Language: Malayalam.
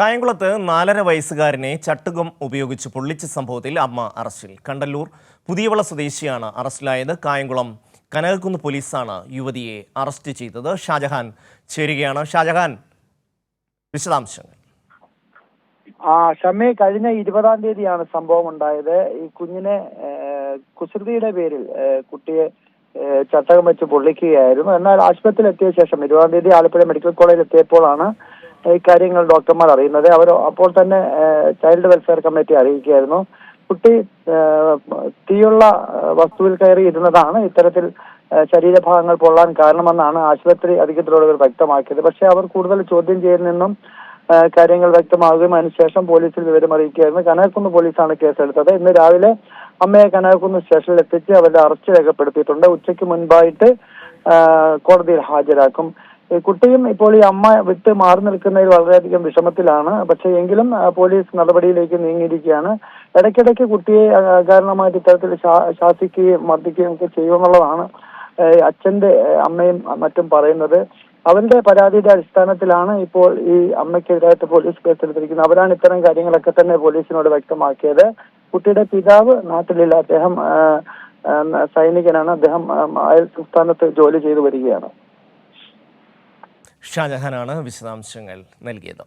കായംകുളത്ത് 4.5 വയസ്സുകാരനെ ചട്ടുകം ഉപയോഗിച്ച് പൊള്ളിച്ച സംഭവത്തിൽ അമ്മ അറസ്റ്റിൽ. കണ്ടല്ലൂർ പുതിയവള സ്വദേശിയാണ് അറസ്റ്റിലായത്. കായംകുളം കനകക്കുന്ന് പോലീസാണ് യുവതിയെ അറസ്റ്റ് ചെയ്തത്. ഷാജഹാൻ ചേരുകയാണ്. ഷാജഹാൻ, വിശദാംശങ്ങൾ. ഷമി, കഴിഞ്ഞ 20-ാം തീയതിയാണ് സംഭവം ഉണ്ടായത്. ഈ കുഞ്ഞിനെ കുസൃതിയുടെ പേരിൽ കുട്ടിയെ ചട്ടകം വെച്ച് പൊള്ളിക്കുകയായിരുന്നു. എന്നാൽ ആശുപത്രിയിൽ എത്തിയ ശേഷം 20-ാം തീയതി ആലപ്പുഴ മെഡിക്കൽ കോളേജിൽ എത്തിയപ്പോഴാണ് ഇക്കാര്യങ്ങൾ ഡോക്ടർമാർ അറിയുന്നത്. അവർ അപ്പോൾ തന്നെ ചൈൽഡ് വെൽഫെയർ കമ്മിറ്റി അറിയിക്കുകയായിരുന്നു. കുട്ടി തീയുള്ള വസ്തുവിൽ കയറി ഇരുന്നതാണ് ഇത്തരത്തിൽ ശരീരഭാഗങ്ങൾ പൊള്ളാൻ കാരണമെന്നാണ് ആശുപത്രി അധികൃതരോട് വ്യക്തമാക്കിയത്. പക്ഷേ അവർ കൂടുതൽ ചോദ്യം ചെയ്യുന്നതിനും കാര്യങ്ങൾ വ്യക്തമാകുകയും അതിനുശേഷം പോലീസിൽ വിവരം അറിയിക്കുകയായിരുന്നു. കനകക്കുന്ന് പോലീസാണ് കേസെടുത്തത്. ഇന്ന് രാവിലെ അമ്മയെ കനകക്കുന്ന് സ്റ്റേഷനിൽ എത്തിച്ച് അവരുടെ അറസ്റ്റ് രേഖപ്പെടുത്തിയിട്ടുണ്ട്. ഉച്ചയ്ക്ക് മുൻപായിട്ട് കോടതിയിൽ ഹാജരാക്കും. കുട്ടിയും ഇപ്പോൾ ഈ അമ്മ വിട്ട് മാറി നിൽക്കുന്നതിൽ വളരെയധികം വിഷമത്തിലാണ്. പക്ഷേ എങ്കിലും പോലീസ് നടപടിയിലേക്ക് നീങ്ങിയിരിക്കുകയാണ്. ഇടയ്ക്കിടയ്ക്ക് കുട്ടിയെ അകാരണമായിട്ട് ഇത്തരത്തിൽ ശാസിക്കുകയും മർദ്ദിക്കുകയും ഒക്കെ ചെയ്യുമെന്നുള്ളതാണ് അച്ഛന്റെ അമ്മയും മറ്റും പറയുന്നത്. അവരുടെ പരാതിയുടെ അടിസ്ഥാനത്തിലാണ് ഇപ്പോൾ ഈ അമ്മയ്ക്കെതിരായിട്ട് പോലീസ് കേസെടുത്തിരിക്കുന്നത്. അവരാണ് ഇത്തരം കാര്യങ്ങളൊക്കെ തന്നെ പോലീസിനോട് വ്യക്തമാക്കിയത്. കുട്ടിയുടെ പിതാവ് നാട്ടിലില്ല. അദ്ദേഹം സൈനികനാണ്. അദ്ദേഹം അയൽ സംസ്ഥാനത്ത് ജോലി ചെയ്തു വരികയാണ്. ഷാജഹാനാണ് വിശദാംശങ്ങൾ നൽകിയത്.